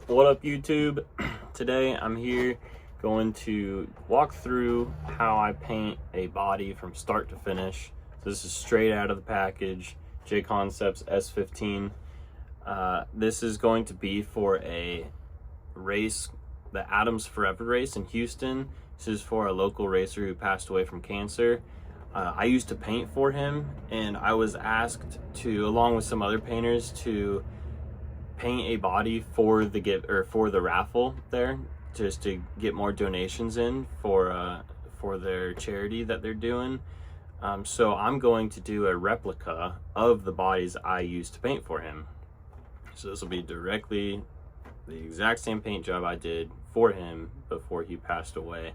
What up, YouTube? Today I'm here going to walk through how I paint a body from start to finish. So this is straight out of the package, J Concepts S15. This is going to be for a race, the Adams Forever race in Houston. This is for a local racer who passed away from cancer. I used to paint for him, and I was asked to, along with some other painters, to paint a body for the raffle there, just to get more donations in for their charity that they're doing. So I'm going to do a replica of the bodies I used to paint for him. So this will be directly the exact same paint job I did for him before he passed away.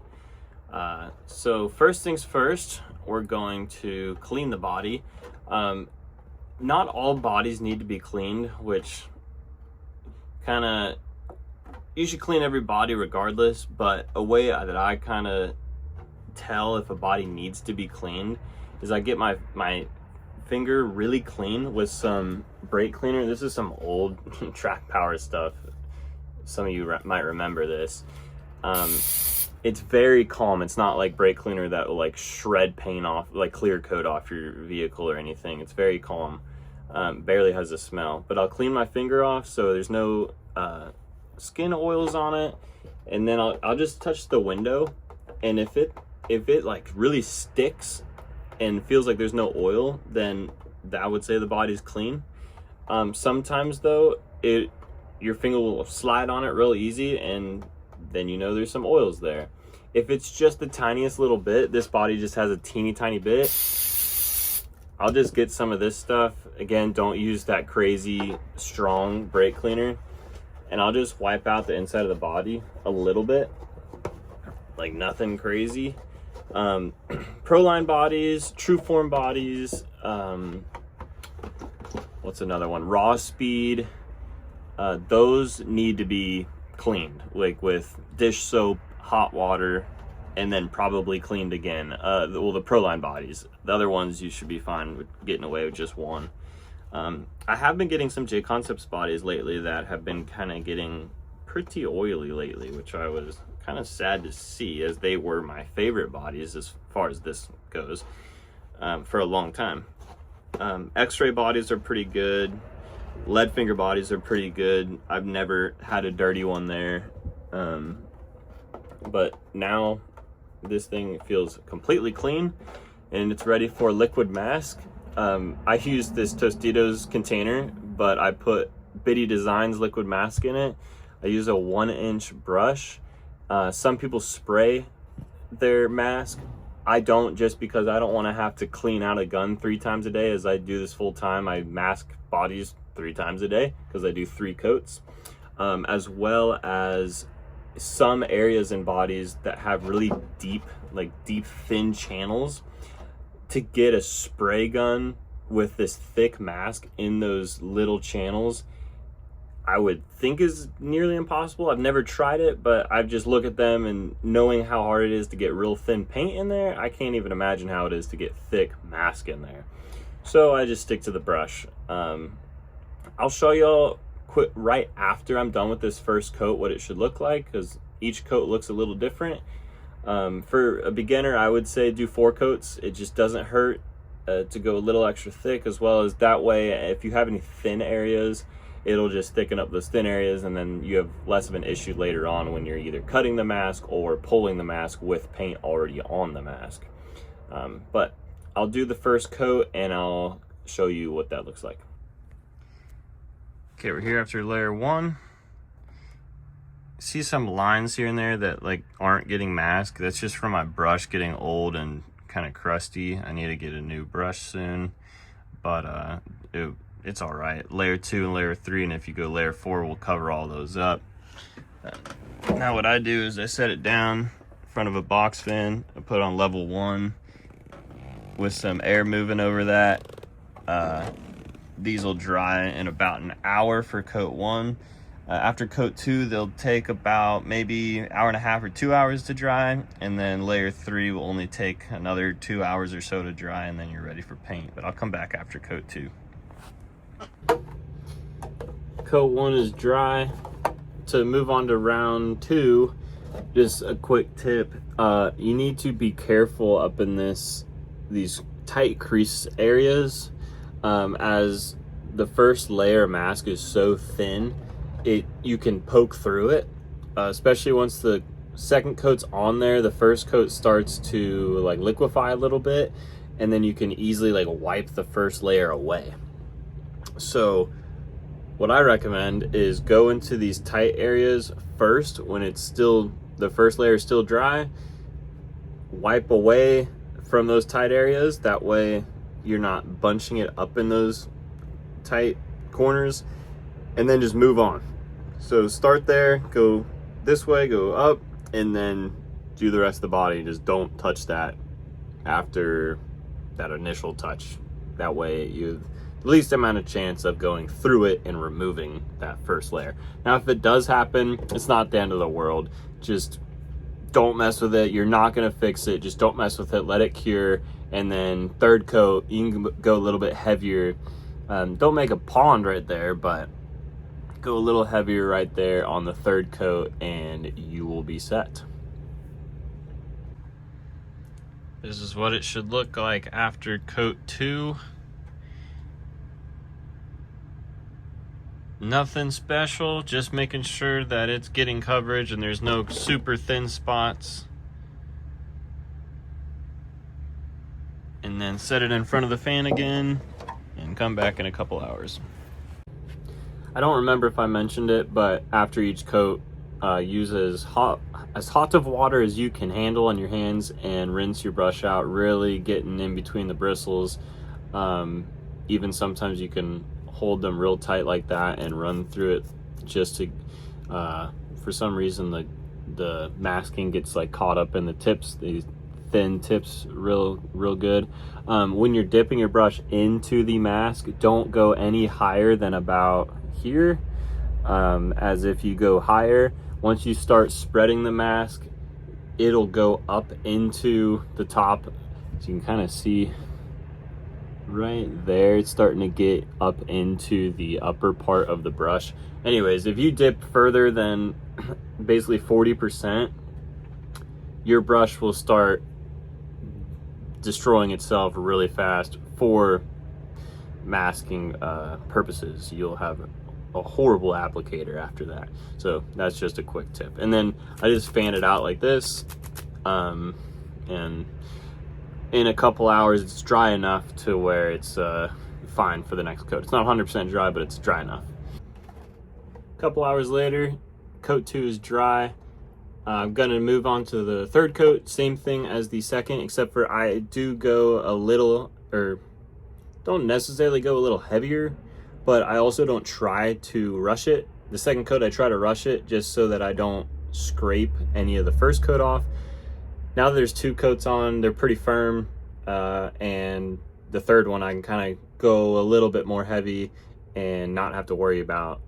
So first things first, we're going to clean the body. Not all bodies need to be cleaned, which you should clean every body regardless, but a way that I kind of tell if a body needs to be cleaned is I get my finger really clean with some brake cleaner. This is some old Track Power stuff. Some of you might remember this. It's very calm. It's not like brake cleaner that will like shred paint off, like clear coat off your vehicle or anything. It's very calm. Barely has a smell, but I'll clean my finger off so there's no skin oils on it, and then I'll just touch the window, and if it like really sticks and feels like there's no oil, then I would say the body's clean. Sometimes though, your finger will slide on it real easy, and then you know there's some oils there. If it's just the tiniest little bit, this body just has a teeny tiny bit, I'll just get some of this stuff. Again, don't use that crazy strong brake cleaner. And I'll just wipe out the inside of the body a little bit, like nothing crazy. Proline bodies, True Form bodies, what's another one? Raw Speed. Those need to be cleaned, like with dish soap, hot water, and then probably cleaned again. Well, the Proline bodies. The other ones you should be fine with getting away with just one. I have been getting some J Concepts bodies lately that have been kind of getting pretty oily lately, which I was kind of sad to see, as they were my favorite bodies as far as this goes for a long time. X-ray bodies are pretty good. Lead finger bodies are pretty good. I've never had a dirty one there. But now this thing feels completely clean and it's ready for liquid mask. I used this Tostitos container, but I put Bitty Designs liquid mask in it. I use a 1-inch brush. Some people spray their mask. I don't, just because I don't want to have to clean out a gun 3 times a day. As I do this full time, I mask bodies 3 times a day because I do 3 coats, as well as some areas in bodies that have really deep thin channels. To get a spray gun with this thick mask in those little channels, I would think is nearly impossible. I've never tried it, but I've just looked at them, and knowing how hard it is to get real thin paint in there, I can't even imagine how it is to get thick mask in there. So I just stick to the brush. I'll show y'all right after I'm done with this first coat what it should look like, because each coat looks a little different. For a beginner, I would say do 4 coats. It just doesn't hurt to go a little extra thick, as well as that way if you have any thin areas, it'll just thicken up those thin areas, and then you have less of an issue later on when you're either cutting the mask or pulling the mask with paint already on the mask. But I'll do the first coat and I'll show you what that looks like. Okay, we're here after layer 1. See some lines here and there that like aren't getting masked. That's just from my brush getting old and kind of crusty. I need to get a new brush soon, but it's all right. Layer 2 and layer 3, and if you go layer 4, we'll cover all those up. Now what I do is I set it down in front of a box fan. I put it on level 1 with some air moving over that. These will dry in about an hour for coat 1. After coat 2, they'll take about maybe an hour and a half or 2 hours to dry, and then layer 3 will only take another 2 hours or so to dry, and then you're ready for paint. But I'll come back after coat 2. Coat 1 is dry. to move on to round 2, just a quick tip. You need to be careful up in these tight crease areas, as the first layer of mask is so thin, you can poke through it, especially once the second coat's on there. The first coat starts to like liquefy a little bit, and then you can easily like wipe the first layer away. So what I recommend is go into these tight areas first when it's still, the first layer is still dry. Wipe away from those tight areas. That way you're not bunching it up in those tight corners, and then just move on. So start there, go this way, go up, and then do the rest of the body. Just don't touch that after that initial touch. That way you have the least amount of chance of going through it and removing that first layer. Now, if it does happen, it's not the end of the world. Just don't mess with it. You're not gonna fix it. Just don't mess with it. Let it cure. And then third coat, you can go a little bit heavier. Don't make a pond right there, but go a little heavier right there on the third coat, and you will be set. This is what it should look like after coat 2. Nothing special, just making sure that it's getting coverage and there's no super thin spots. And then set it in front of the fan again and come back in a couple hours. I don't remember if I mentioned it, but after each coat, use as hot of water as you can handle on your hands and rinse your brush out, really getting in between the bristles. Even sometimes you can hold them real tight like that and run through it, just to for some reason the masking gets like caught up in the tips, these thin tips, real good. When you're dipping your brush into the mask, don't go any higher than about here, as if you go higher, once you start spreading the mask, it'll go up into the top. So you can kind of see right there, it's starting to get up into the upper part of the brush. Anyways, if you dip further than basically 40%, your brush will start destroying itself really fast for masking purposes. You'll have a horrible applicator after that. So that's just a quick tip. And then I just fan it out like this, and in a couple hours it's dry enough to where it's fine for the next coat. It's not 100% dry, but it's dry enough. A couple hours later, coat 2 is dry. I'm gonna move on to the third coat. Same thing as the second, except for I do go a little, or don't necessarily go a little heavier, but I also don't try to rush it. The second coat, I try to rush it just so that I don't scrape any of the first coat off. Now that there's 2 coats on, they're pretty firm, and the third one I can kind of go a little bit more heavy and not have to worry about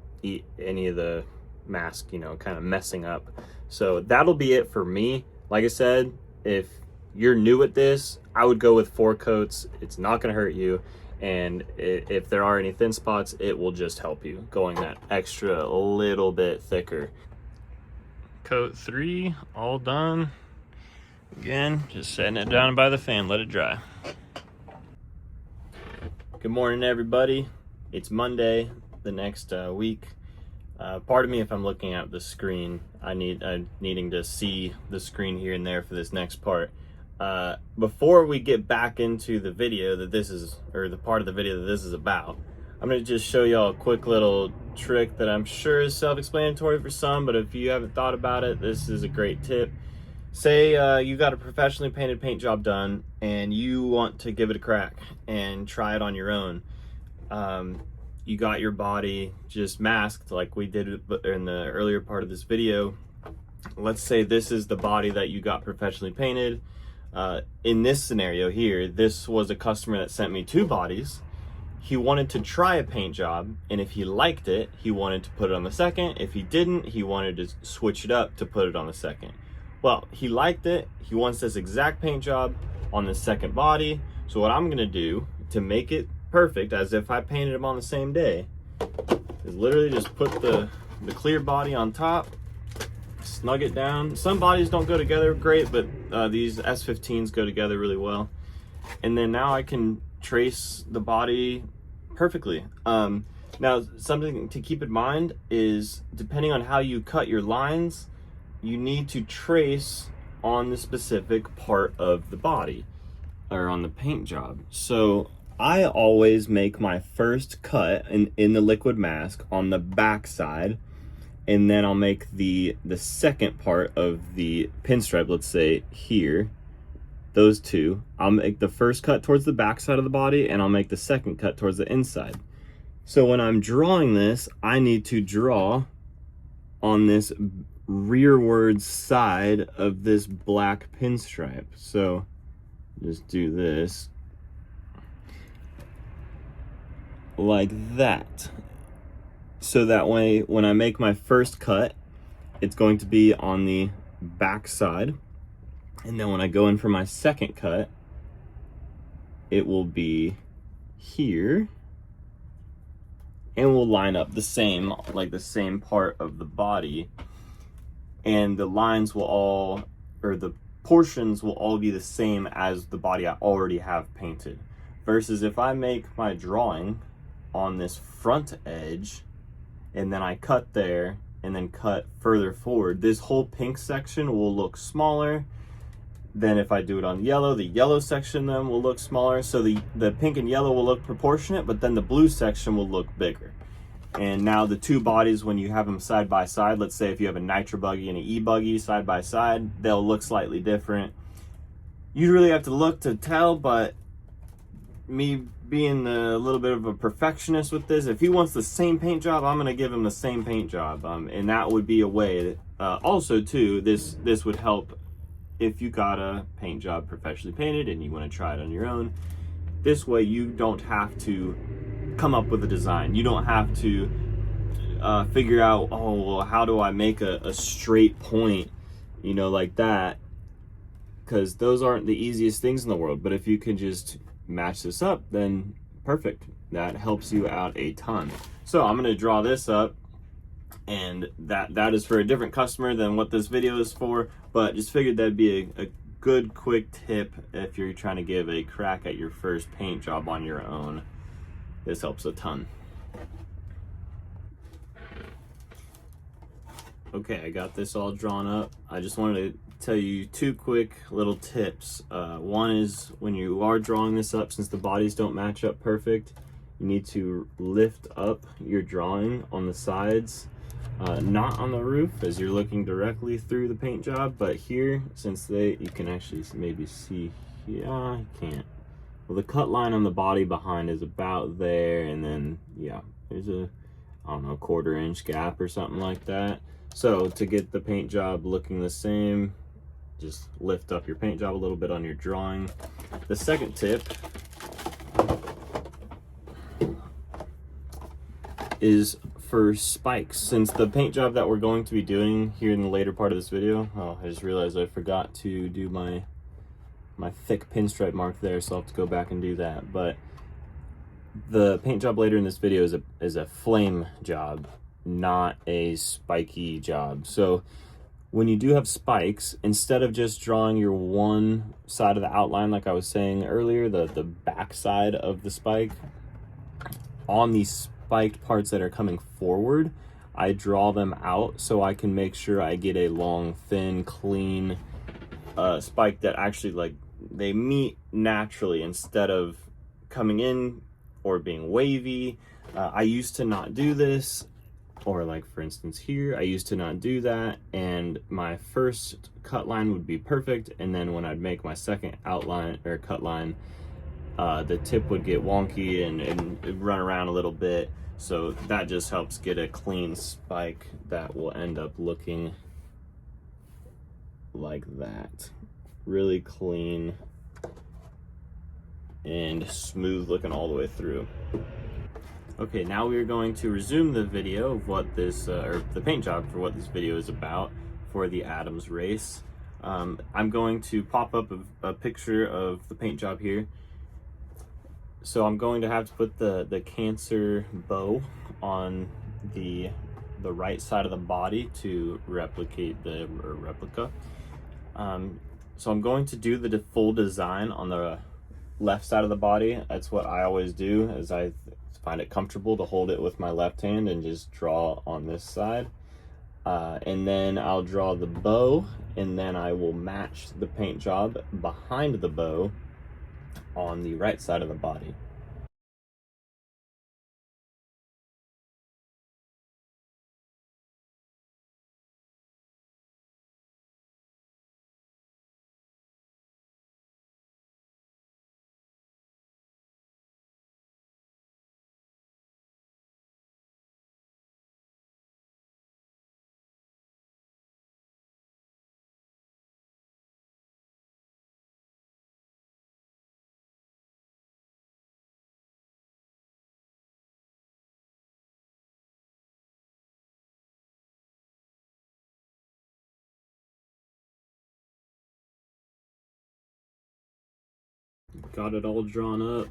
any of the mask, kind of messing up. So that'll be it for me. Like I said, if you're new at this, I would go with 4 coats. It's not gonna hurt you. And if there are any thin spots, it will just help you going that extra little bit thicker. Coat 3, all done. Again, just setting it down by the fan, let it dry. Good morning, everybody. It's Monday, the next week. Pardon me if I'm looking at the screen. I'm needing to see the screen here and there for this next part. Before we get back into the video that this is, or the part of the video that this is about, I'm going to just show y'all a quick little trick that I'm sure is self-explanatory for some, but if you haven't thought about it, this is a great tip. Say you got a professionally painted paint job done and you want to give it a crack and try it on your own. You got your body just masked like we did in the earlier part of this video. Let's say this is the body that you got professionally painted. In this scenario here, this was a customer that sent me 2 bodies. He wanted to try a paint job, and if he liked it, he wanted to put it on the second. If he didn't, he wanted to switch it up to put it on the second. Well, he liked it. He wants this exact paint job on the second body. So what I'm gonna do to make it perfect, as if I painted them on the same day, is literally just put the the clear body on top, snug it down. Some bodies don't go together great, but these S15s go together really well. And then now I can trace the body perfectly. Now, something to keep in mind is, depending on how you cut your lines, you need to trace on the specific part of the body or on the paint job. So I always make my first cut in the liquid mask on the back side, and then I'll make the second part of the pinstripe, let's say here, those two. I'll make the first cut towards the back side of the body, and I'll make the second cut towards the inside. So when I'm drawing this, I need to draw on this rearward side of this black pinstripe. So just do this like that. So that way, when I make my first cut, it's going to be on the back side. And then when I go in for my second cut, it will be here. And we'll line up the same, like the same part of the body. And the lines will all, or the portions will all be the same as the body I already have painted. Versus if I make my drawing on this front edge, and then I cut there, and then cut further forward, this whole pink section will look smaller. Then if I do it on yellow, the yellow section then will look smaller. So the pink and yellow will look proportionate, but then the blue section will look bigger. And now the two bodies, when you have them side by side, let's say if you have a nitro buggy and an e-buggy side by side, they'll look slightly different. You really have to look to tell, but me being a little bit of a perfectionist with this, if he wants the same paint job, I'm gonna give him the same paint job. And that would be a way. Also too, this would help if you got a paint job professionally painted and you want to try it on your own. This way you don't have to come up with a design. You don't have to figure out, oh, well, how do I make a straight point, you know, like that, because those aren't the easiest things in the world. But if you can just match this up, then perfect. That helps you out a ton. So I'm going to draw this up, and that is for a different customer than what this video is for, but just figured that'd be a good quick tip if you're trying to give a crack at your first paint job on your own. This helps a ton. Okay, I got this all drawn up. I just wanted to tell you two quick little tips. One is, when you are drawing this up, since the bodies don't match up perfect, you need to lift up your drawing on the sides. Not on the roof as you're looking directly through the paint job, but here, since you can actually maybe see here, you can't. Well, the cut line on the body behind is about there, and then yeah, there's a, I don't know, 1/4 inch gap or something like that. So to get the paint job looking the same, just lift up your paint job a little bit on your drawing. The second tip is for spikes. Since the paint job that we're going to be doing here in the later part of this video, oh, I just realized I forgot to do my thick pinstripe mark there, so I'll have to go back and do that. But the paint job later in this video is a flame job, not a spiky job. So when you do have spikes, instead of just drawing your one side of the outline like I was saying earlier, the back side of the spike, on these spiked parts that are coming forward, I draw them out so I can make sure I get a long, thin, clean spike that actually, like, they meet naturally instead of coming in or being wavy. I used to not do this, or like for instance here, I used to not do that, and my first cut line would be perfect, and then when I'd make my second outline or cut line, the tip would get wonky and run around a little bit. So that just helps get a clean spike that will end up looking like that. Really clean and smooth looking all the way through. Okay, now we are going to resume the video of what this, or the paint job for what this video is about for the Adams race. I'm going to pop up a picture of the paint job here. So I'm going to have to put the Cancer bow on the the right side of the body to replicate the replica. So I'm going to do the full design on the left side of the body. That's what I always do, as I find it comfortable to hold it with my left hand and just draw on this side. And then I'll draw the bow, and then I will match the paint job behind the bow on the right side of the body. Got it all drawn up.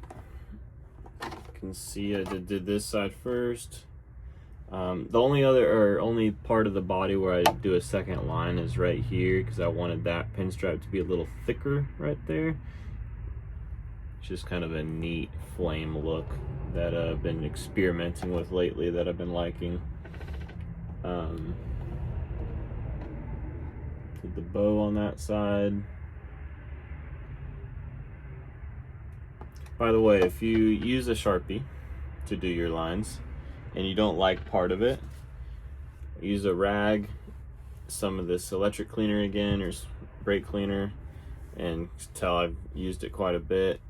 You can see I did this side first. The only part of the body where I do a second line is right here, because I wanted that pinstripe to be a little thicker right there. It's just kind of a neat flame look that I've been experimenting with lately, that I've been liking. Did the bow on that side. By the way, if you use a Sharpie to do your lines and you don't like part of it, use a rag, some of this electric cleaner again, or brake cleaner, and tell I've used it quite a bit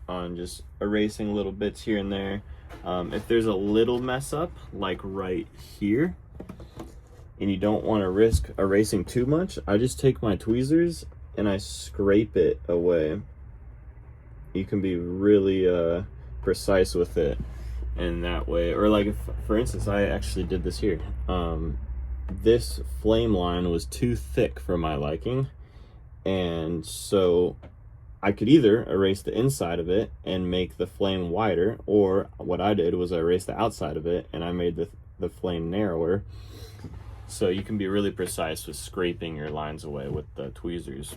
on just erasing little bits here and there. If there's a little mess up, like right here, and you don't want to risk erasing too much, I just take my tweezers and I scrape it away. You can be really precise with it in that way. Or like, if, for instance, I actually did this here. This flame line was too thick for my liking, and so I could either erase the inside of it and make the flame wider, or what I did was I erased the outside of it and I made the flame narrower. So you can be really precise with scraping your lines away with the tweezers.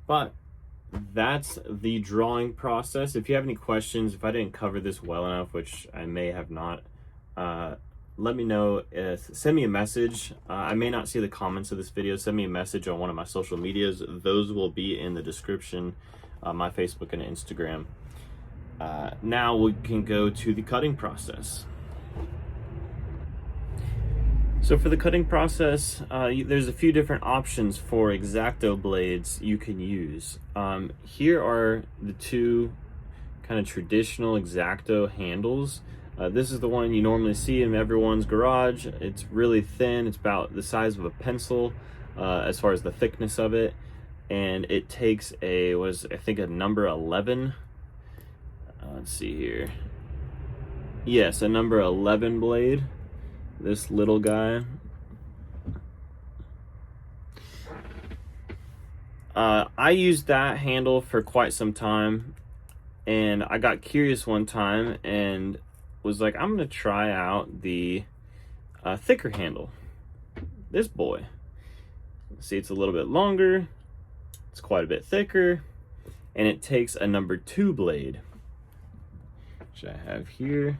But that's the drawing process. If you have any questions, if I didn't cover this well enough, which I may have not, let me know. Send me a message. I may not see the comments of this video. Send me a message on one of my social medias. Those will be in the description, my Facebook and Instagram. Now we can go to the cutting process. So for the cutting process, there's a few different options for X-Acto blades you can use. Here are the two kind of traditional X-Acto handles. This is the one you normally see in everyone's garage. It's really thin. It's about the size of a pencil as far as the thickness of it. And it takes a number 11. Let's see here. Yes, a number 11 blade. This little guy. I used that handle for quite some time, and I got curious one time and was like, I'm gonna try out the thicker handle. This boy. See, it's a little bit longer, it's quite a bit thicker, and it takes a number 2 blade, which I have here.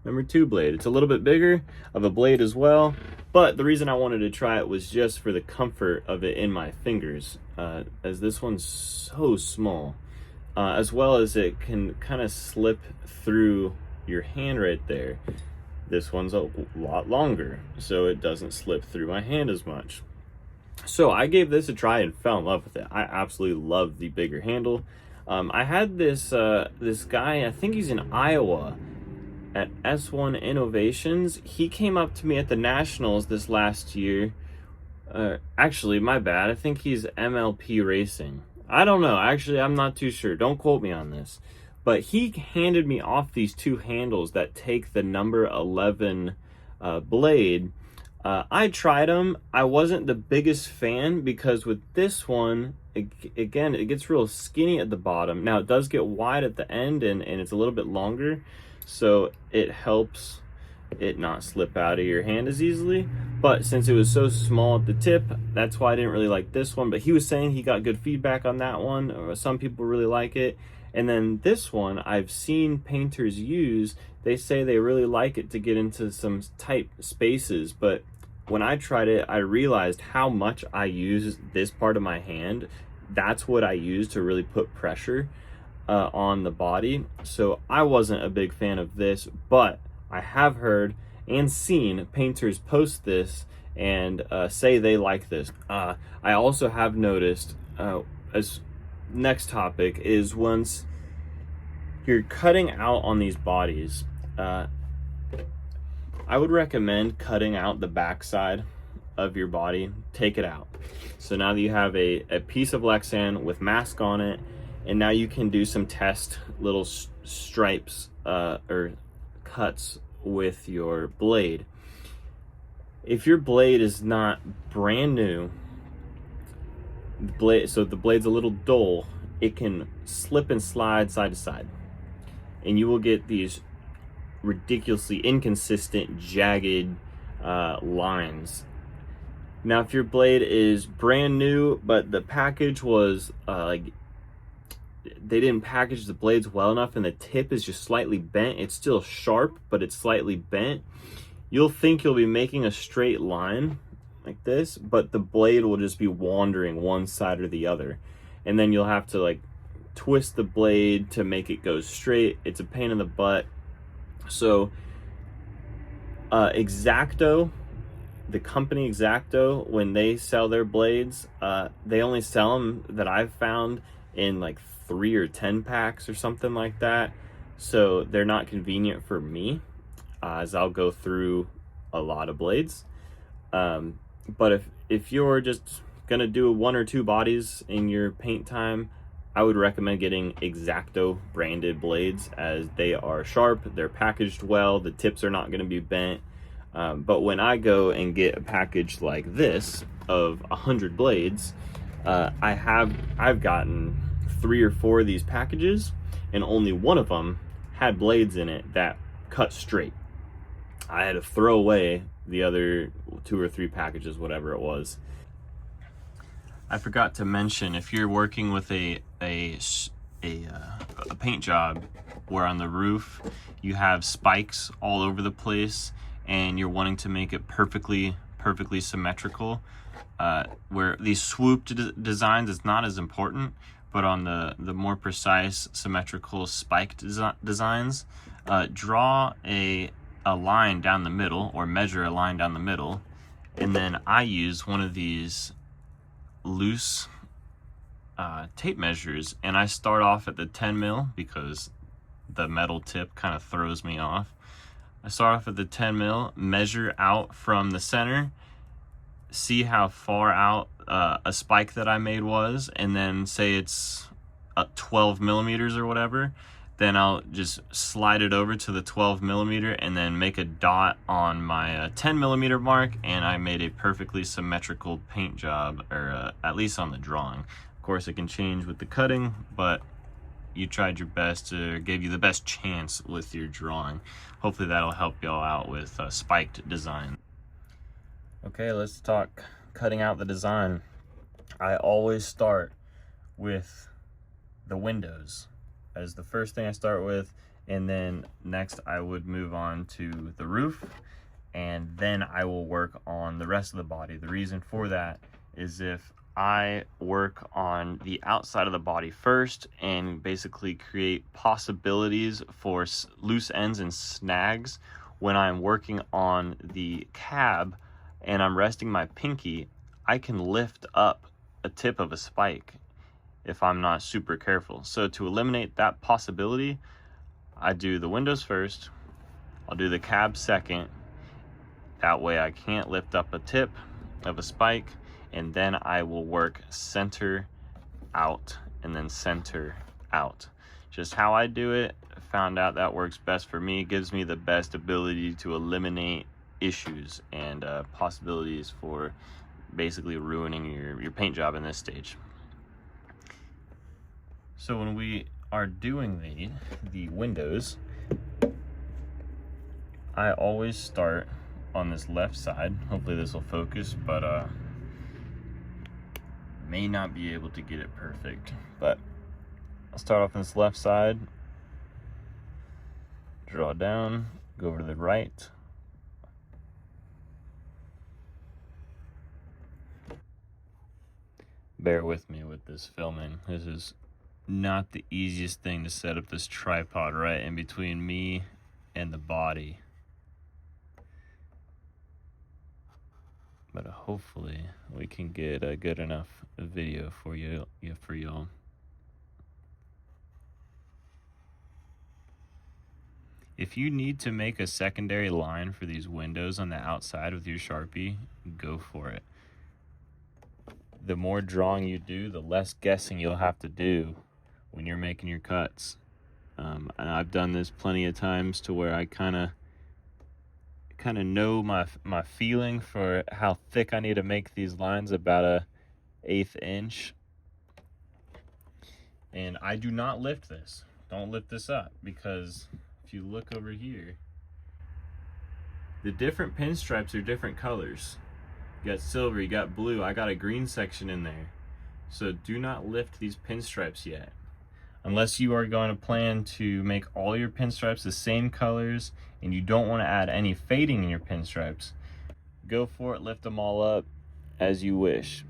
Number 2 blade. It's a little bit bigger of a blade as well, but the reason I wanted to try it was just for the comfort of it in my fingers, as this one's so small, as well as it can kind of slip through your hand right there. This one's a lot longer, so it doesn't slip through my hand as much. So I gave this a try and fell in love with it. I absolutely love the bigger handle. I had this guy, I think he's in Iowa, at S1 Innovations. He came up to me at the Nationals this last year. Actually, my bad. I think he's MLP Racing. I don't know. Actually, I'm not too sure. Don't quote me on this. But he handed me off these two handles that take the number 11 blade. I tried them. I wasn't the biggest fan, because with this one, again, it gets real skinny at the bottom. Now, it does get wide at the end, and it's a little bit longer. so it helps it not slip out of your hand as easily. But since it was so small at the tip, that's why I didn't really like this one. But he was saying he got good feedback on that one. Some people really like it. And then this one I've seen painters use. They say they really like it to get into some tight spaces, but when I tried it, I realized how much I use this part of my hand. That's what I use to really put pressure on the body. So I wasn't a big fan of this, but I have heard and seen painters post this and say they like this. I also have noticed, as next topic is, once you're cutting out on these bodies, I would recommend cutting out the backside of your body. Take it out. So now that you have a piece of Lexan with mask on it, and now you can do some test little stripes or cuts with your blade. If your blade is not brand new, so the blade's a little dull, it can slip and slide side to side, and you will get these ridiculously inconsistent, jagged lines. Now, if your blade is brand new, but the package was like they didn't package the blades well enough and the tip is just slightly bent, it's still sharp, but it's slightly bent, you'll think you'll be making a straight line like this, but the blade will just be wandering one side or the other. And then you'll have to like twist the blade to make it go straight. It's a pain in the butt. So X-Acto, the company X-Acto, when they sell their blades, they only sell them, that I've found, in like 3 or 10 packs or something like that. So they're not convenient for me, as I'll go through a lot of blades. But if you're just gonna do 1 or 2 bodies in your paint time, I would recommend getting X-Acto branded blades, as they are sharp, they're packaged well, the tips are not going to be bent. But when I go and get a package like this of 100 blades, I've gotten 3 or 4 of these packages, and only one of them had blades in it that cut straight. I had to throw away the other 2 or 3 packages, whatever it was. I forgot to mention, if you're working with a paint job where on the roof you have spikes all over the place and you're wanting to make it perfectly symmetrical, where these swooped designs is not as important, but on the more precise symmetrical spiked designs, draw a line down the middle, or measure a line down the middle, and then I use one of these loose tape measures, and I start off at the 10 mil because the metal tip kind of throws me off. I start off at the 10 mil, measure out from the center, see how far out a spike that I made was, and then say it's 12 millimeters or whatever, then I'll just slide it over to the 12 millimeter and then make a dot on my 10 millimeter mark, and I made a perfectly symmetrical paint job, or at least on the drawing. Of course, it can change with the cutting, but you tried your best, to give you the best chance with your drawing. Hopefully that'll help y'all out with spiked design. Okay, let's talk cutting out the design. I always start with the windows as the first thing I start with, and then next I would move on to the roof, and then I will work on the rest of the body. The reason for that is, if I work on the outside of the body first and basically create possibilities for loose ends and snags when I'm working on the cab and I'm resting my pinky, I can lift up a tip of a spike if I'm not super careful. So to eliminate that possibility, I do the windows first, I'll do the cab second, that way I can't lift up a tip of a spike, and then I will work center out and then center out. Just how I do it, found out that works best for me, gives me the best ability to eliminate issues and possibilities for basically ruining your paint job in this stage. So when we are doing the windows, I always start on this left side. Hopefully this will focus, but may not be able to get it perfect. But I'll start off on this left side, draw down, go over to the right. Bear with me with this filming. This is not the easiest thing to set up this tripod right in between me and the body. But hopefully we can get a good enough video for y'all. If you need to make a secondary line for these windows on the outside with your Sharpie, go for it. The more drawing you do, the less guessing you'll have to do when you're making your cuts. And I've done this plenty of times to where I kind of know my feeling for how thick I need to make these lines, about a 1/8 inch. And I do not lift this. Don't lift this up, because if you look over here, the different pinstripes are different colors. You got silver, you got blue, I got a green section in there. So do not lift these pinstripes yet. Unless you are going to plan to make all your pinstripes the same colors and you don't want to add any fading in your pinstripes, go for it, lift them all up as you wish.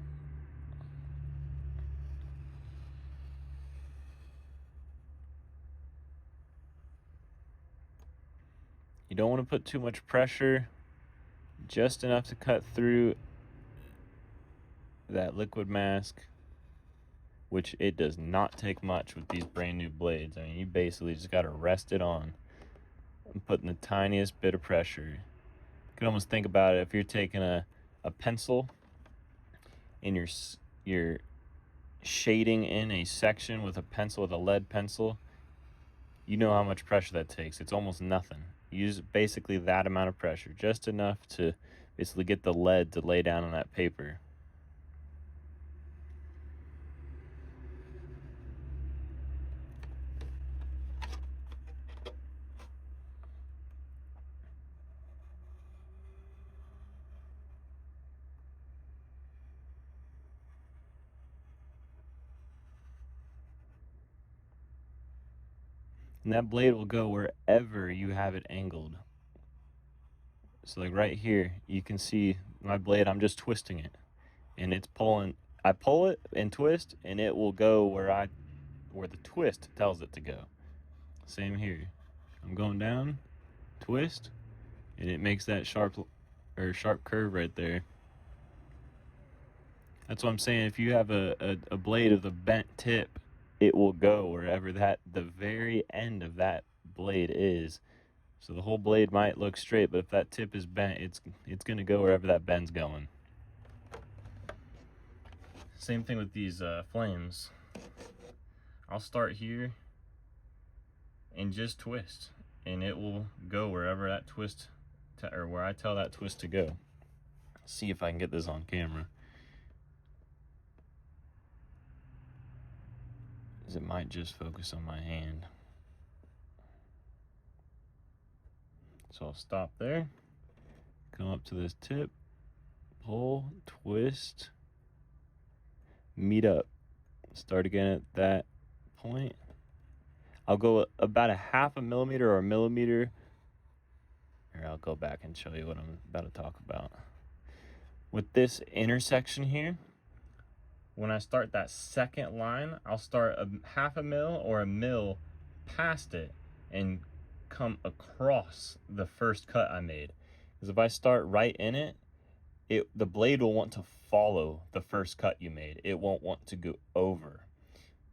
You don't want to put too much pressure, just enough to cut through that liquid mask, which it does not take much with these brand new blades. I mean, you basically just got to rest it on and putting the tiniest bit of pressure. You can almost think about it, if you're taking a pencil and you're shading in a section with a pencil, with a lead pencil, you know how much pressure that takes. It's almost nothing. Use basically that amount of pressure, just enough to basically get the lead to lay down on that paper. And that blade will go wherever you have it angled. So like right here, you can see my blade, I'm just twisting it. And it's pulling, I pull it and twist, and it will go where the twist tells it to go. Same here. I'm going down, twist, and it makes that sharp curve right there. That's what I'm saying. If you have a blade with a bent tip, it will go wherever the very end of that blade is. So the whole blade might look straight, but if that tip is bent, it's going to go wherever that bend's going. Same thing with these flames. I'll start here and just twist, and it will go wherever that twist, or where I tell that twist to go. See if I can get this on camera. It might just focus on my hand. So I'll stop there, come up to this tip, pull, twist, meet up, start again at that point. I'll go about a 1/2 millimeter or a millimeter. Here, I'll go back and show you what I'm about to talk about. With this intersection here, when I start that second line, I'll start a 1/2 mil or a mil past it and come across the first cut I made. Because if I start right in it, the blade will want to follow the first cut you made. It won't want to go over.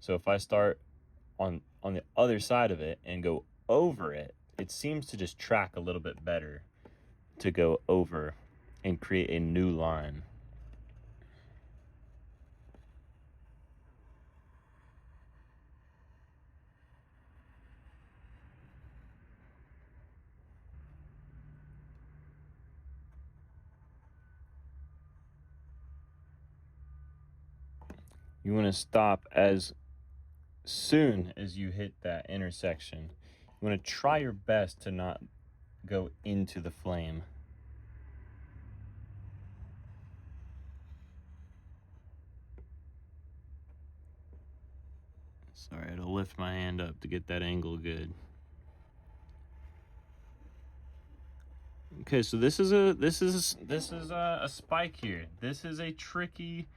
So if I start on the other side of it and go over it, it seems to just track a little bit better to go over and create a new line. You want to stop as soon as you hit that intersection. You want to try your best to not go into the flame. Sorry, I had to lift my hand up to get that angle good. Okay, so this is a spike here. This is a tricky,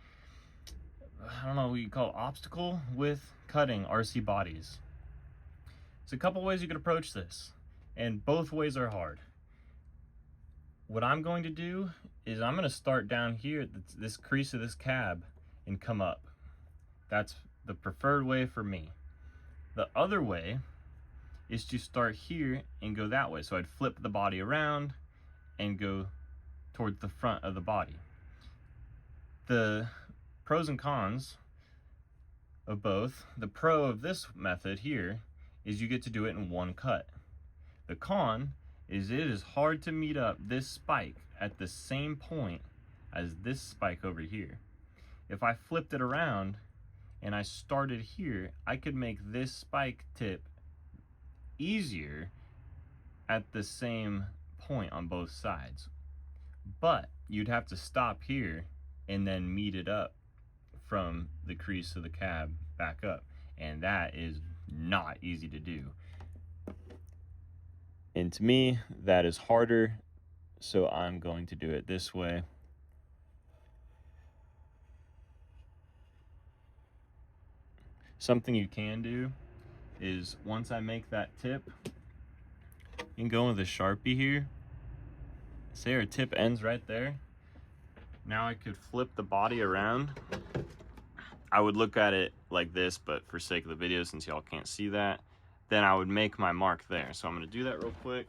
I don't know what you call it, obstacle with cutting RC bodies. There's a couple ways you could approach this, and both ways are hard. What I'm going to do is I'm going to start down here at this crease of this cab and come up. That's the preferred way for me. The other way is to start here and go that way. So I'd flip the body around and go towards the front of the body. The pros and cons of both. The pro of this method here is you get to do it in one cut. The con is it is hard to meet up this spike at the same point as this spike over here. If I flipped it around and I started here, I could make this spike tip easier at the same point on both sides. But you'd have to stop here and then meet it up from the crease of the cab back up, and that is not easy to do. And to me, that is harder, so I'm going to do it this way. Something you can do is once I make that tip, you can go with a Sharpie here. Say our tip ends right there. Now I could flip the body around. I would look at it like this, but for sake of the video, since y'all can't see that, then I would make my mark there. So I'm gonna do that real quick.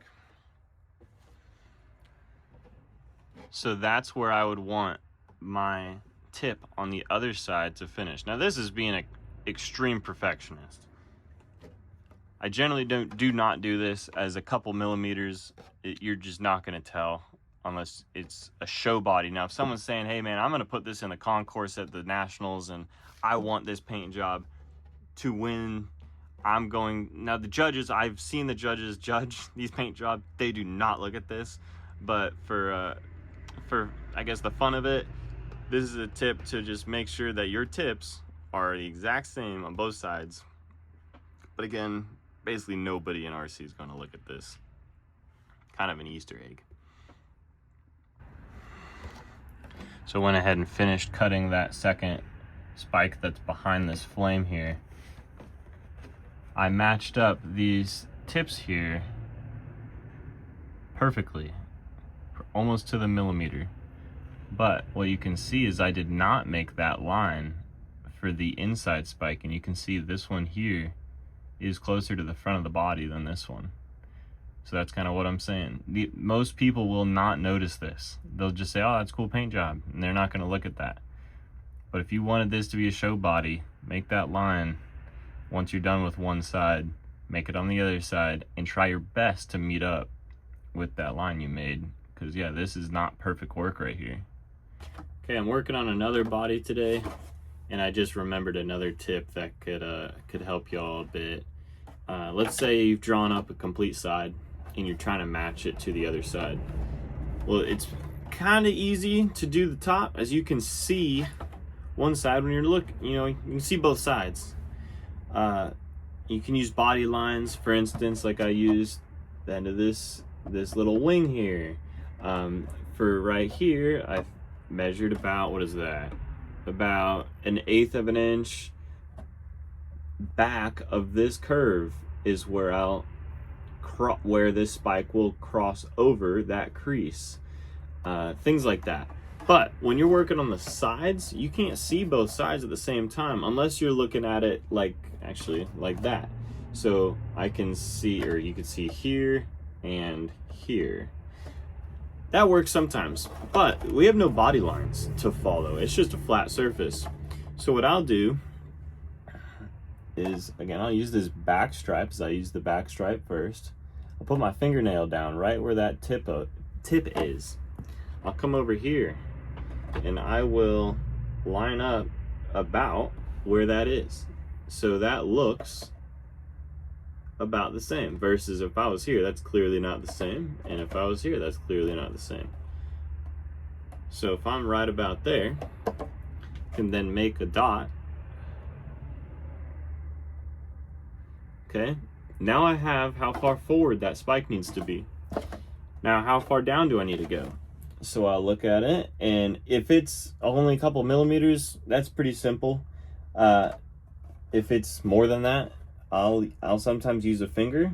So that's where I would want my tip on the other side to finish. Now this is being an extreme perfectionist. I generally do not do this as a couple millimeters. You're just not gonna tell unless it's a show body. Now if someone's saying, hey man, I'm gonna put this in the concourse at the Nationals and I want this paint job to win, I'm going, now the judges, I've seen the judges judge these paint jobs. They do not look at this, but for I guess the fun of it, this is a tip to just make sure that your tips are the exact same on both sides. But again, basically nobody in RC is going to look at this. Kind of an Easter egg. So I went ahead and finished cutting that second spike that's behind this flame here. I matched up these tips here perfectly, almost to the millimeter. But what you can see is I did not make that line for the inside spike, and you can see this one here is closer to the front of the body than this one. So that's kind of what I'm saying. Most people will not notice this. They'll just say, oh, that's a cool paint job, and they're not going to look at that. But if you wanted this to be a show body, make that line. Once you're done with one side, make it on the other side and try your best to meet up with that line you made. Because yeah, this is not perfect work right here. Okay, I'm working on another body today, and I just remembered another tip that could help y'all a bit. Let's say you've drawn up a complete side and you're trying to match it to the other side. Well, it's kind of easy to do the top. As you can see, one side when you're looking, you can see both sides. You can use body lines, for instance, like I used the end of this little wing here. For right here, I measured about, what is that? About 1/8 of an inch back of this curve is where where this spike will cross over that crease. Things like that. But when you're working on the sides, you can't see both sides at the same time unless you're looking at it like that. So I can see, or you can see here and here. That works sometimes, but we have no body lines to follow. It's just a flat surface. So what I'll do is, again, I'll use this back stripe, as I use the back stripe first. I'll put my fingernail down right where that tip is. I'll come over here and I will line up about where that is. So that looks about the same, versus if I was here, that's clearly not the same, and if I was here, that's clearly not the same. So if I'm right about there, I can then make a dot. Okay, now I have how far forward that spike needs to be. Now how far down do I need to go? So I'll look at it, and if it's only a couple millimeters, that's pretty simple. If it's more than that, I'll sometimes use a finger,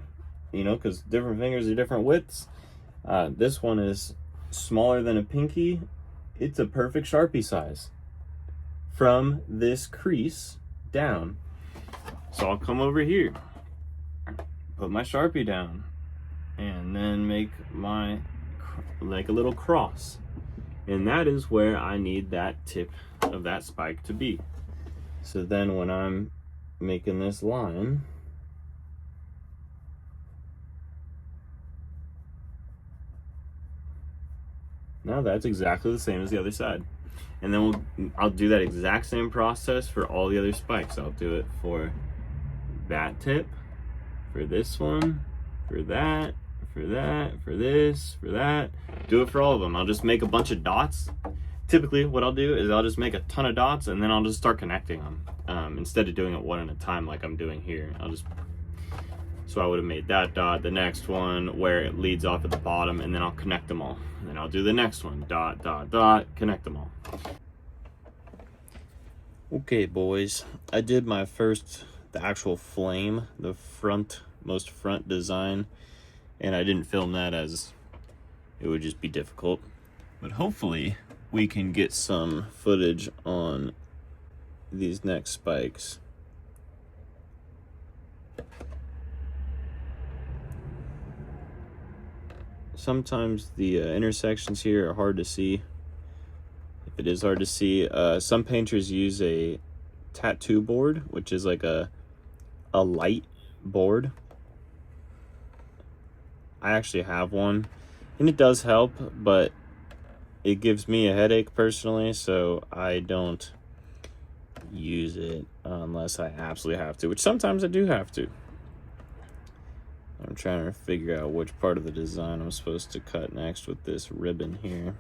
you know, because different fingers are different widths. This one is smaller than a pinky. It's a perfect Sharpie size from this crease down. So I'll come over here, put my Sharpie down, and then make like a little cross. And that is where I need that tip of that spike to be. So then when I'm making this line, now that's exactly the same as the other side. And then I'll do that exact same process for all the other spikes. I'll do it for that tip, for this one, for that, for that, for this, for that. Do it for all of them. I'll just make a bunch of dots. Typically what I'll do is I'll just make a ton of dots, and then I'll just start connecting them. Instead of doing it one at a time like I'm doing here. So I would have made that dot, the next one where it leads off at the bottom, and then I'll connect them all. And then I'll do the next one, dot, dot, dot, connect them all. Okay, boys, I did my first, the actual flame, the most front design, and I didn't film that as it would just be difficult. But hopefully we can get some footage on these next spikes. Sometimes the intersections here are hard to see. If it is hard to see, some painters use a tattoo board, which is like a light board. I actually have one, and it does help, but it gives me a headache personally, so I don't use it unless I absolutely have to, which sometimes I do have to. I'm trying to figure out which part of the design I'm supposed to cut next with this ribbon here.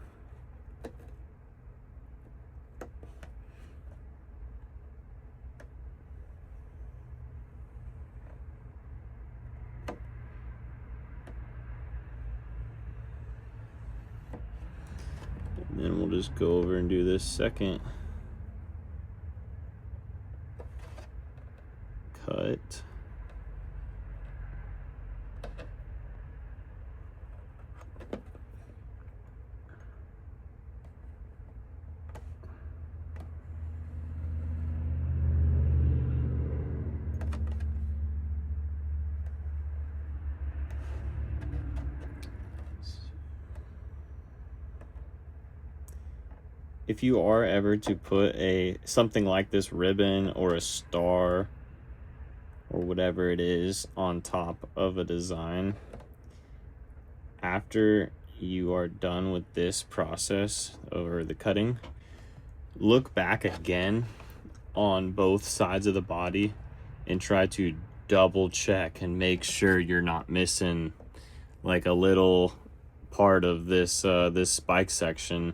And then we'll just go over and do this second cut. If you are ever to put something like this ribbon or a star or whatever it is on top of a design, after you are done with this process or the cutting, look back again on both sides of the body and try to double check and make sure you're not missing like a little part of this this spike section.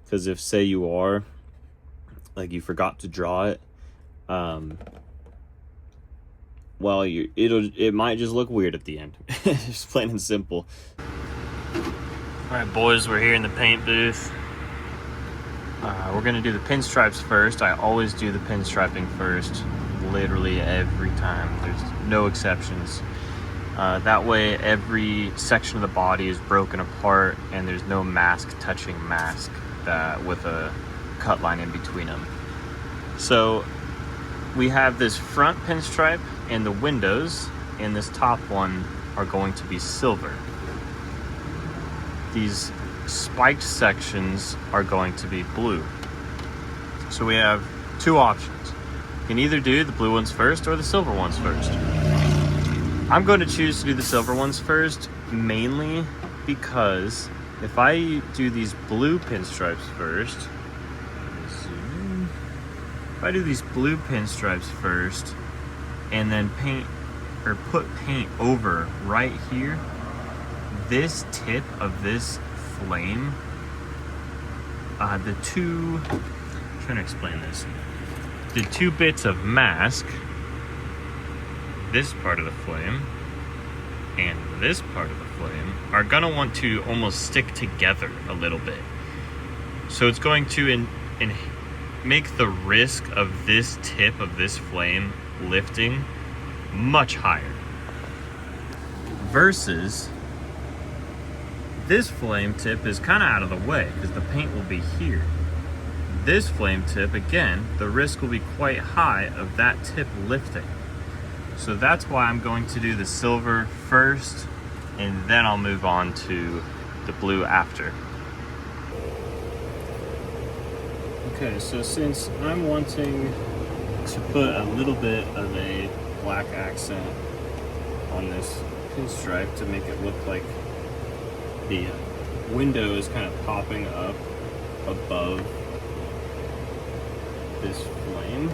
Because if, say you are, like you forgot to draw it, well, it might just look weird at the end. Just plain and simple. All right, boys, we're here in the paint booth. We're gonna do the pinstripes first. I always do the pinstriping first, literally every time. There's no exceptions. That way, every section of the body is broken apart, and there's no mask touching mask. With a cut line in between them. So we have this front pinstripe, and the windows in this top one are going to be silver. These spiked sections are going to be blue. So we have two options. You can either do the blue ones first or the silver ones first. I'm going to choose to do the silver ones first, mainly because if I do these blue pinstripes first, and then paint or put paint over right here, this tip of this flame, I'm trying to explain this. The two bits of mask, this part of the flame and this part of the flame, are gonna want to almost stick together a little bit. So it's going to make the risk of this tip of this flame lifting much higher. Versus this flame tip is kind of out of the way because the paint will be here. This flame tip, again, the risk will be quite high of that tip lifting. So that's why I'm going to do the silver first, and then I'll move on to the blue after. Okay, so since I'm wanting to put a little bit of a black accent on this pinstripe to make it look like the window is kind of popping up above this flame,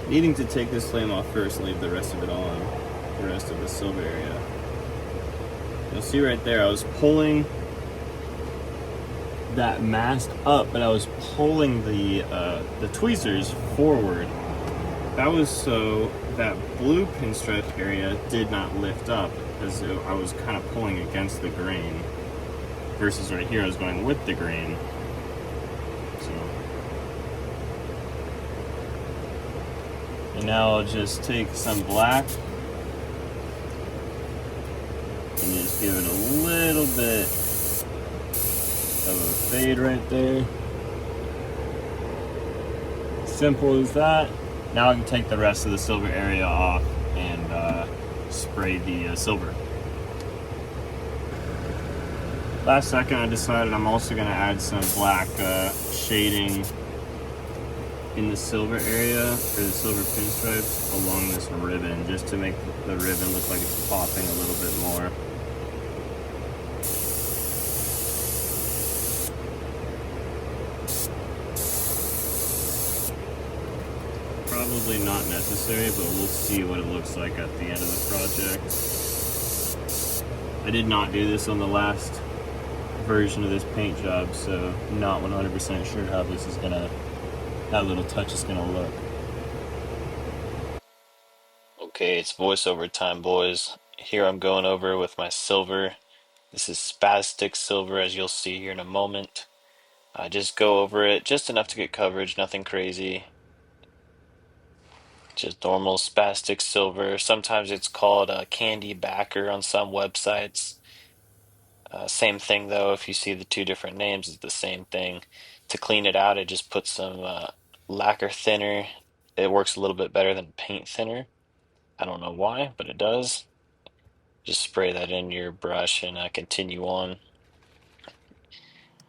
needing to take this flame off first and leave the rest of it on, the rest of the silver area. You'll see right there, I was pulling that mask up, but I was pulling the tweezers forward. That was so that blue pinstripe area did not lift up, as I was kind of pulling against the grain, versus right here I was going with the grain. So, and now I'll just take some black and just give it a little bit of a fade right there. Simple as that. Now I can take the rest of the silver area off and spray the silver. Last second I decided I'm also going to add some black shading in the silver area, or the silver pinstripes, along this ribbon, just to make the ribbon look like it's popping a little bit more. Probably not necessary, but we'll see what it looks like at the end of the project. I did not do this on the last version of this paint job, so I'm not 100% sure how this is gonna, that little touch is gonna look. Okay, it's voiceover time, boys. Here I'm going over with my silver. This is spastic silver, as you'll see here in a moment. I just go over it just enough to get coverage, nothing crazy. Just normal spastic silver. Sometimes it's called a candy backer on some websites. Same thing though, if you see the two different names, it's the same thing. To clean it out, I just put some lacquer thinner. It works a little bit better than paint thinner. I don't know why, but it does. Just spray that in your brush and continue on.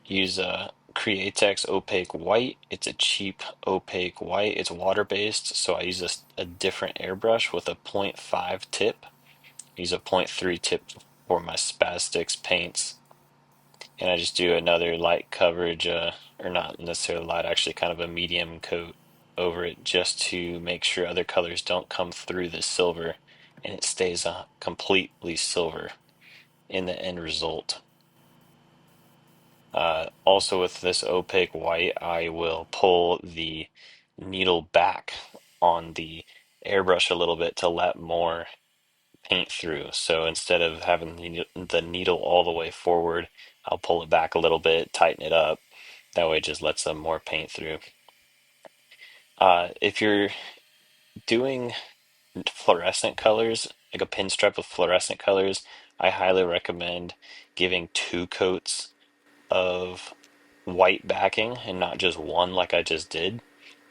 Use a Createx opaque white. It's a cheap opaque white. It's water-based, so I use a different airbrush with a 0.5 tip. I use a 0.3 tip for my spastics paints. And I just do another light coverage, or not necessarily light, actually kind of a medium coat over it, just to make sure other colors don't come through the silver and it stays completely silver in the end result. Also with this opaque white, I will pull the needle back on the airbrush a little bit to let more paint through. So instead of having the needle all the way forward, I'll pull it back a little bit, tighten it up. That way it just lets some more paint through. If you're doing fluorescent colors, like a pinstripe with fluorescent colors, I highly recommend giving 2 coats of white backing and not just one like I just did.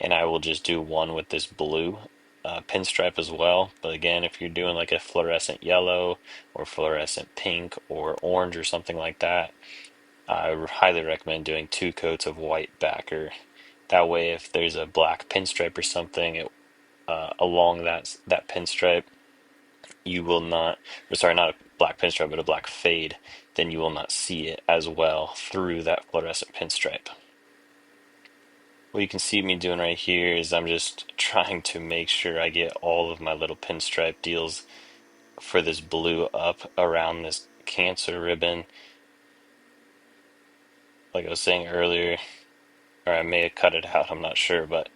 And I will just do one with this blue pinstripe as well. But again, if you're doing like a fluorescent yellow or fluorescent pink or orange or something like that, I highly recommend doing 2 coats of white backer. That way, if there's a black pinstripe or something along that pinstripe, you will not, or sorry, not a black pinstripe, but a black fade, then you will not see it as well through that fluorescent pinstripe. What you can see me doing right here is I'm just trying to make sure I get all of my little pinstripe deals for this blue up around this cancer ribbon. Like I was saying earlier, or I may have cut it out, I'm not sure, but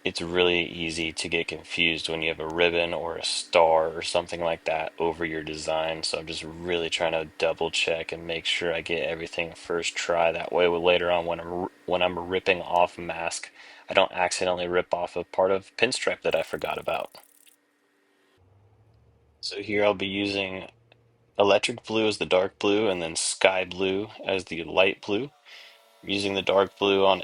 it's really easy to get confused when you have a ribbon or a star or something like that over your design. So I'm just really trying to double check and make sure I get everything first try. That way, later on when I'm ripping off a mask, I don't accidentally rip off a part of pinstripe that I forgot about. So here I'll be using electric blue as the dark blue and then sky blue as the light blue. Using the dark blue on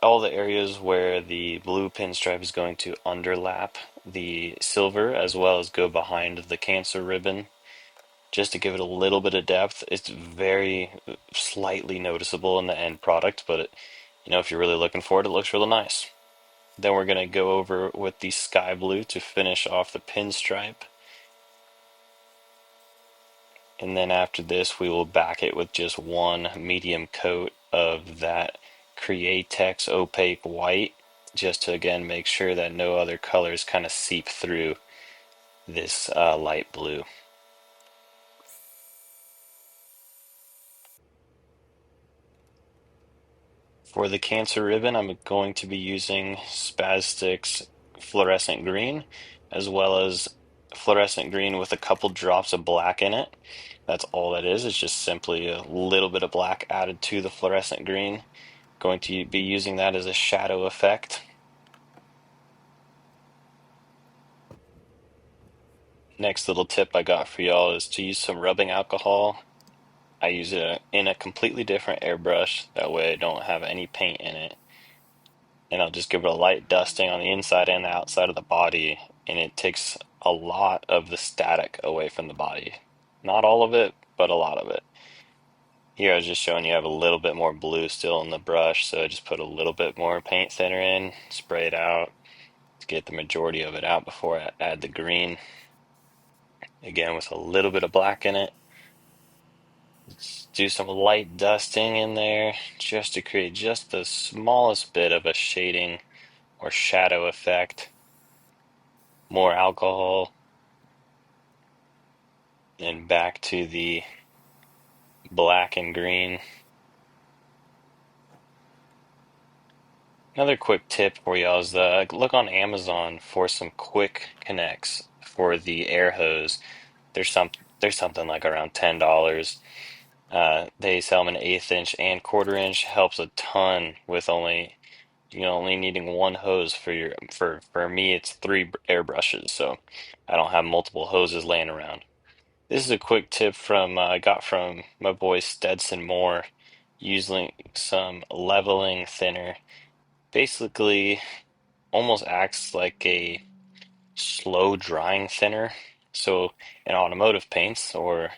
all the areas where the blue pinstripe is going to underlap the silver as well as go behind the cancer ribbon just to give it a little bit of depth. It's very slightly noticeable in the end product, but if you're really looking for it, it looks really nice. Then we're going to go over with the sky blue to finish off the pinstripe. And then after this, we will back it with just one medium coat of that Createx opaque white, just to again make sure that no other colors kind of seep through this light blue. For the cancer ribbon, I'm going to be using Spazsticks fluorescent green, as well as fluorescent green with a couple drops of black in it. That's all that is. It's just simply a little bit of black added to the fluorescent green. Going to be using that as a shadow effect. Next little tip I got for y'all is to use some rubbing alcohol. I use it in a completely different airbrush, that way I don't have any paint in it. And I'll just give it a light dusting on the inside and the outside of the body, and it takes a lot of the static away from the body. Not all of it, but a lot of it. Here I was just showing you I have a little bit more blue still in the brush, so I just put a little bit more paint thinner in, spray it out to get the majority of it out before I add the green. Again, with a little bit of black in it. Let's do some light dusting in there just to create just the smallest bit of a shading or shadow effect. More alcohol. And back to the black and green. Another quick tip for y'all is look on Amazon for some quick connects for the air hose. There's something like around $10. They sell them an 1/8 inch and 1/4 inch. Helps a ton with only needing one hose for me it's 3 airbrushes, so I don't have multiple hoses laying around. This is a quick tip I got from my boy Stetson Moore, using some leveling thinner. Basically, almost acts like a slow drying thinner. So in automotive paints or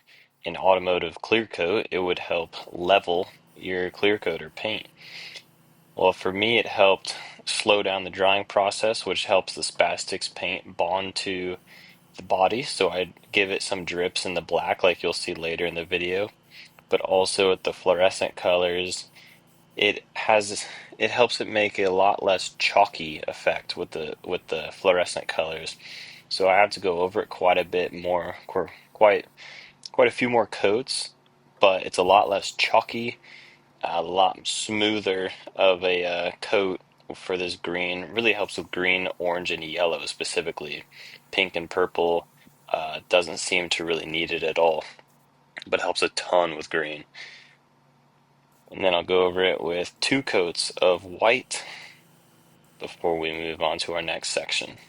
in automotive clear coat, it would help level your clear coat or paint. Well, for me, it helped slow down the drying process, which helps the Spazsticks paint bond to the body. So I'd give it some drips in the black, like you'll see later in the video. But also with the fluorescent colors, it has it helps it make a lot less chalky effect with the fluorescent colors. So I have to go over it quite a bit more, quite a few more coats, but it's a lot less chalky, a lot smoother of a coat for this green. It really helps with green, orange, and yellow specifically. Pink and purple doesn't seem to really need it at all, but helps a ton with green. And then I'll go over it with 2 coats of white before we move on to our next section.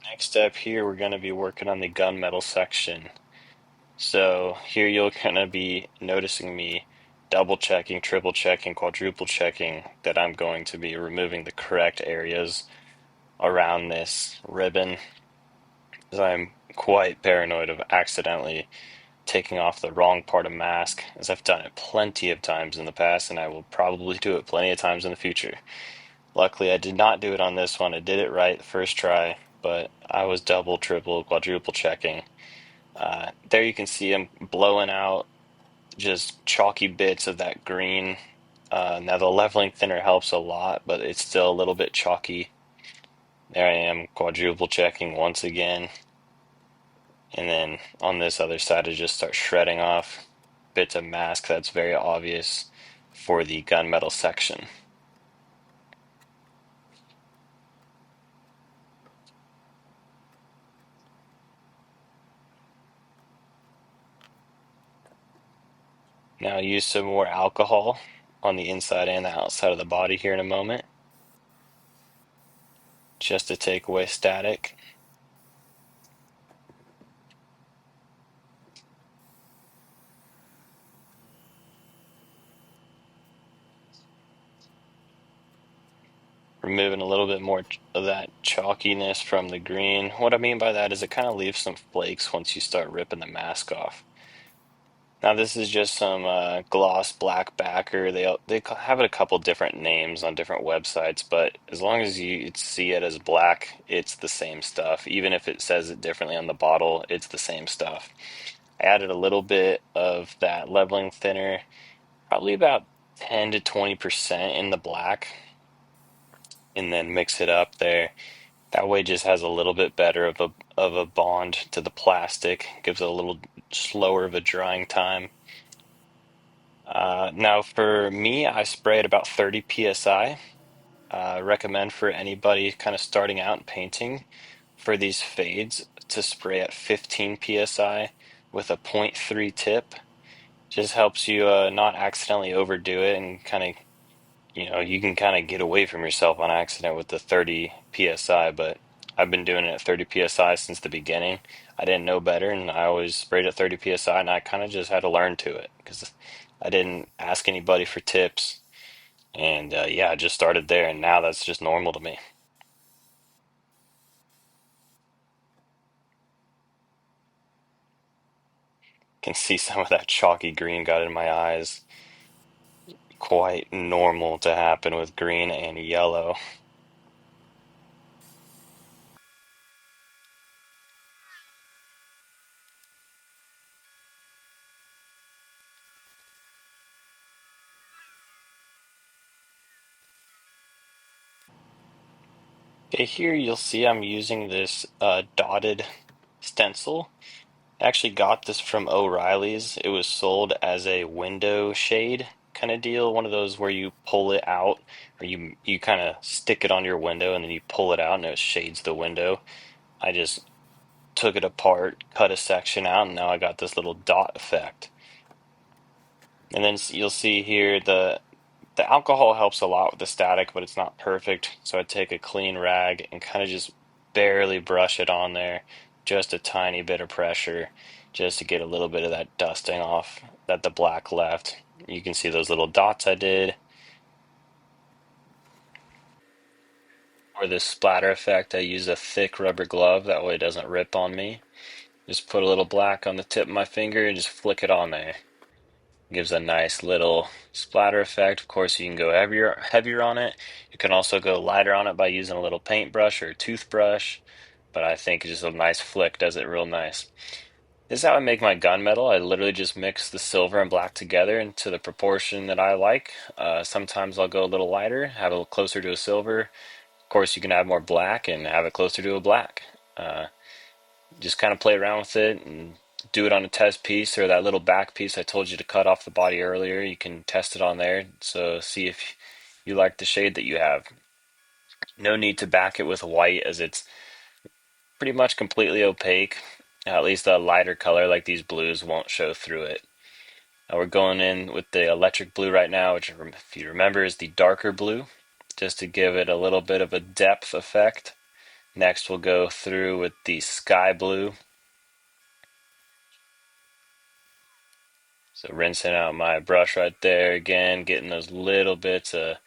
Next up here, we're going to be working on the gunmetal section. So here you're going to be noticing me double checking, triple checking, quadruple checking that I'm going to be removing the correct areas around this ribbon, as I'm quite paranoid of accidentally taking off the wrong part of mask, as I've done it plenty of times in the past and I will probably do it plenty of times in the future. Luckily, I did not do it on this one. I did it right the first try, but I was double, triple, quadruple checking. There you can see I'm blowing out just chalky bits of that green. Now the leveling thinner helps a lot, but it's still a little bit chalky. There I am quadruple checking once again. And then on this other side, I just start shredding off bits of mask that's very obvious for the gunmetal section. Now I'll use some more alcohol on the inside and the outside of the body here in a moment, just to take away static. Removing a little bit more of that chalkiness from the green. What I mean by that is it kind of leaves some flakes once you start ripping the mask off. Now this is just some gloss black backer. They have it a couple different names on different websites, but as long as you see it as black, it's the same stuff. Even if it says it differently on the bottle, it's the same stuff. I added a little bit of that leveling thinner, probably about 10 to 20% in the black, and then mix it up there. That way it just has a little bit better of a bond to the plastic, gives it a little slower of a drying time. Now for me, I spray at about 30 psi. Recommend for anybody kind of starting out in painting for these fades to spray at 15 psi with a point 0.3 tip. Just helps you not accidentally overdo it and kind of, you can kind of get away from yourself on accident with the 30 psi, but I've been doing it at 30 psi since the beginning. I didn't know better, and I always sprayed at 30 psi, and I kind of just had to learn to it because I didn't ask anybody for tips. And yeah, I just started there, and now that's just normal to me. Can see some of that chalky green got in my eyes. Quite normal to happen with green and yellow. Okay, here you'll see I'm using this dotted stencil. I actually got this from O'Reilly's. It was sold as a window shade kind of deal, one of those where you pull it out, or you kind of stick it on your window and then you pull it out and it shades the window. I just took it apart, cut a section out, and now I got this little dot effect. And then you'll see here the alcohol helps a lot with the static, but it's not perfect. So I take a clean rag and kind of just barely brush it on there, just a tiny bit of pressure, just to get a little bit of that dusting off that the black left. You can see those little dots I did. For this splatter effect, I use a thick rubber glove, that way it doesn't rip on me. Just put a little black on the tip of my finger and just flick it on there. Gives a nice little splatter effect. Of course, you can go heavier on it. You can also go lighter on it by using a little paintbrush or a toothbrush, but I think just a nice flick does it real nice. This is how I make my gunmetal. I literally just mix the silver and black together into the proportion that I like. Sometimes I'll go a little lighter, have it closer to a silver. Of course, you can add more black and have it closer to a black. Just kind of play around with it and do it on a test piece, or that little back piece I told you to cut off the body earlier. You can test it on there, so see if you like the shade that you have. No need to back it with white, as it's pretty much completely opaque. At least a lighter color like these blues won't show through it. We're going in with the electric blue right now, which if you remember is the darker blue, just to give it a little bit of a depth effect. Next we'll go through with the sky blue. So rinsing out my brush right there again, getting those little bits of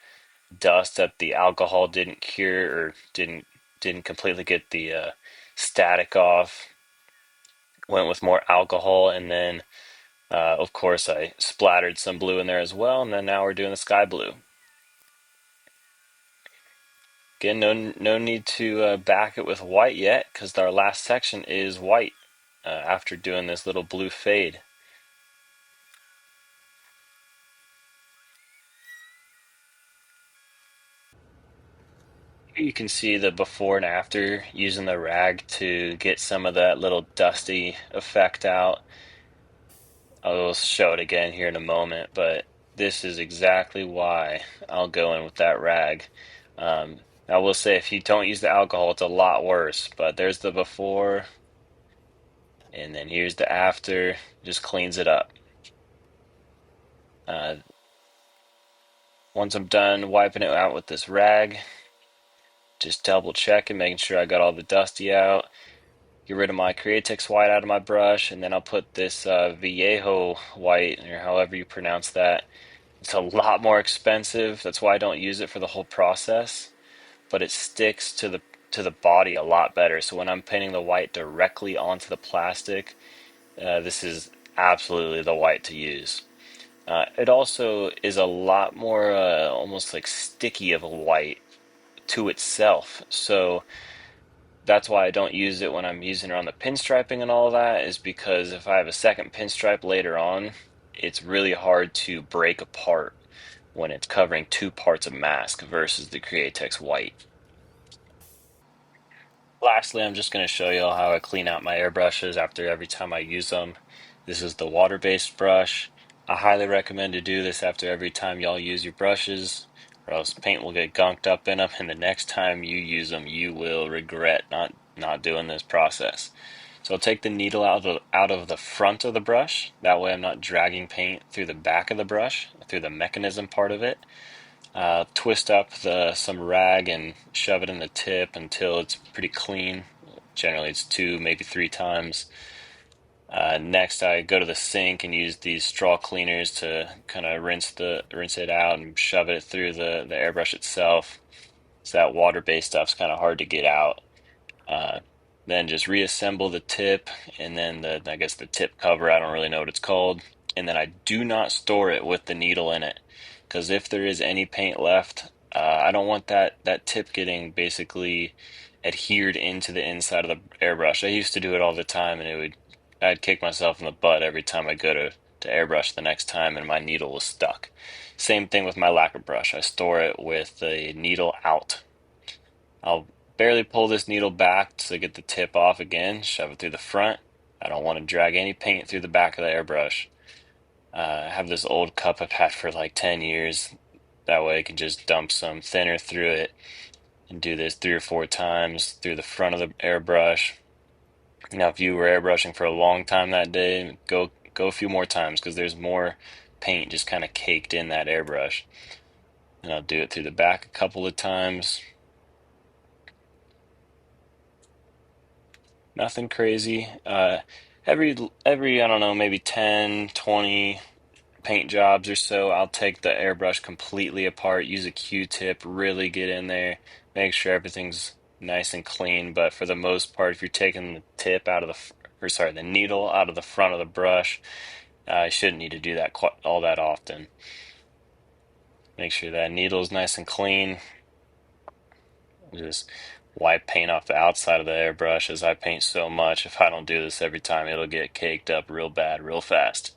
dust that the alcohol didn't cure, or didn't completely get the static off. Went with more alcohol, and then of course I splattered some blue in there as well, and then now we're doing the sky blue. Again, no need to back it with white yet, because our last section is white after doing this little blue fade. You can see the before and after using the rag to get some of that little dusty effect out. I'll show it again here in a moment, but this is exactly why I'll go in with that rag. I will say if you don't use the alcohol, it's a lot worse, but there's the before, and then here's the after, just cleans it up. Uh, Once I'm done wiping it out with this rag, just double checking, making sure I got all the dusty out. Get rid of my Createx white out of my brush, and then I'll put this Viejo white, or however you pronounce that. It's a lot more expensive. That's why I don't use it for the whole process, but it sticks to the body a lot better. So when I'm painting the white directly onto the plastic, this is absolutely the white to use. It also is a lot more almost like sticky of a white to itself. So that's why I don't use it when I'm using it on the pinstriping and all of that, is because if I have a second pinstripe later on, it's really hard to break apart when it's covering two parts of mask versus the Createx white. Lastly, I'm just going to show you how I clean out my airbrushes after every time I use them. This is the water-based brush. I highly recommend to do this after every time y'all use your brushes, or else paint will get gunked up in them, and the next time you use them, you will regret not doing this process. So I'll take the needle out of the front of the brush. That way I'm not dragging paint through the back of the brush, through the mechanism part of it. Twist up some rag and shove it in the tip until it's pretty clean. Generally, it's 2, maybe 3 times. Next, I go to the sink and use these straw cleaners to kind of rinse it out and shove it through the airbrush itself. So that water-based stuff's kind of hard to get out. Uh, then just reassemble the tip, and then I guess the tip cover, I don't really know what it's called. And then I do not store it with the needle in it, because if there is any paint left, I don't want that tip getting basically adhered into the inside of the airbrush. I used to do it all the time, and I'd kick myself in the butt every time I go to airbrush the next time, and my needle was stuck. Same thing with my lacquer brush. I store it with the needle out. I'll barely pull this needle back to get the tip off again, shove it through the front. I don't want to drag any paint through the back of the airbrush. I have this old cup I've had for like 10 years. That way I can just dump some thinner through it and do this 3 or 4 times through the front of the airbrush. Now, if you were airbrushing for a long time that day, go a few more times, because there's more paint just kind of caked in that airbrush. And I'll do it through the back a couple of times. Nothing crazy. Every I don't know, maybe 10, 20 paint jobs or so, I'll take the airbrush completely apart, use a Q-tip, really get in there, make sure everything's nice and clean. But for the most part, if you're taking the tip out of the needle out of the front of the brush, you shouldn't need to do that all that often. Make sure that needle's nice and clean. Just wipe paint off the outside of the airbrush, as I paint so much. If I don't do this every time, it'll get caked up real bad, real fast.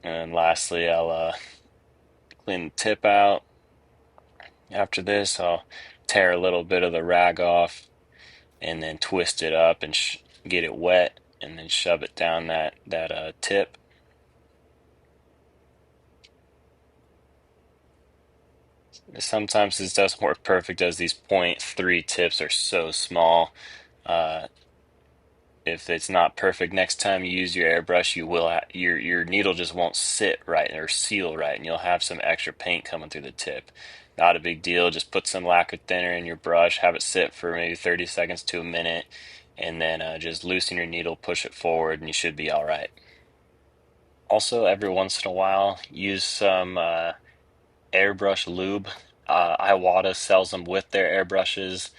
And lastly, I'll clean the tip out. After this, I'll tear a little bit of the rag off and then twist it up and get it wet, and then shove it down that tip. Sometimes this doesn't work perfect, as these 0.3 tips are so small. Uh, if it's not perfect, next time you use your airbrush, your needle just won't sit right or seal right, and you'll have some extra paint coming through the tip. Not a big deal. Just put some lacquer thinner in your brush, have it sit for maybe 30 seconds to a minute, and then just loosen your needle, push it forward, and you should be all right. Also, every once in a while, use some airbrush lube. Iwata sells them with their airbrushes.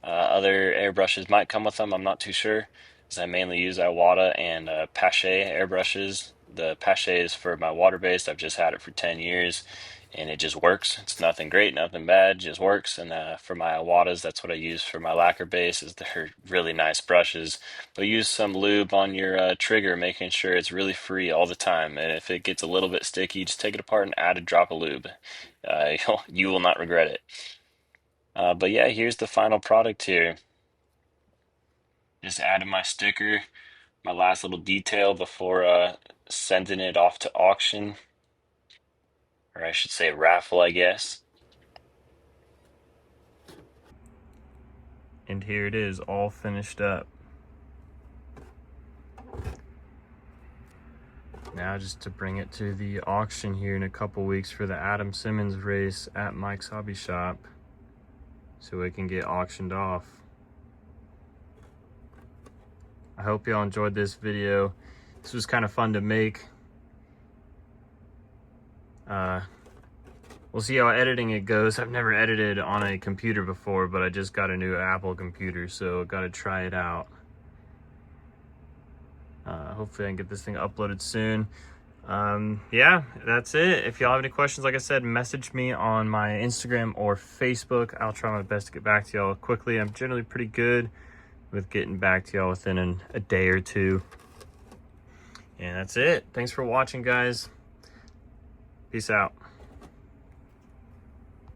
Other airbrushes might come with them. I'm not too sure, because I mainly use Iwata and Pache airbrushes. The Pache is for my water-based. I've just had it for 10 years and it just works. It's nothing great, nothing bad, just works. And for my Awatas, that's what I use for my lacquer base. Is they're really nice brushes. But use some lube on your trigger, making sure it's really free all the time. And if it gets a little bit sticky, just take it apart and add a drop of lube. You will not regret it. But yeah, here's the final product here. Just added my sticker, my last little detail before sending it off to auction, or I should say raffle, I guess. And here it is, all finished up. Now just to bring it to the auction here in a couple weeks for the Adam Simmons race at Mike's Hobby Shop, so it can get auctioned off. I hope y'all enjoyed this video. This was kind of fun to make. We'll see how editing it goes. I've never edited on a computer before, but I just got a new Apple computer, so got to try it out. Hopefully I can get this thing uploaded soon. Yeah, that's it. If y'all have any questions, like I said, message me on my Instagram or Facebook. I'll try my best to get back to y'all quickly. I'm generally pretty good with getting back to y'all within a day or two. And that's it. Thanks for watching, guys. Peace out.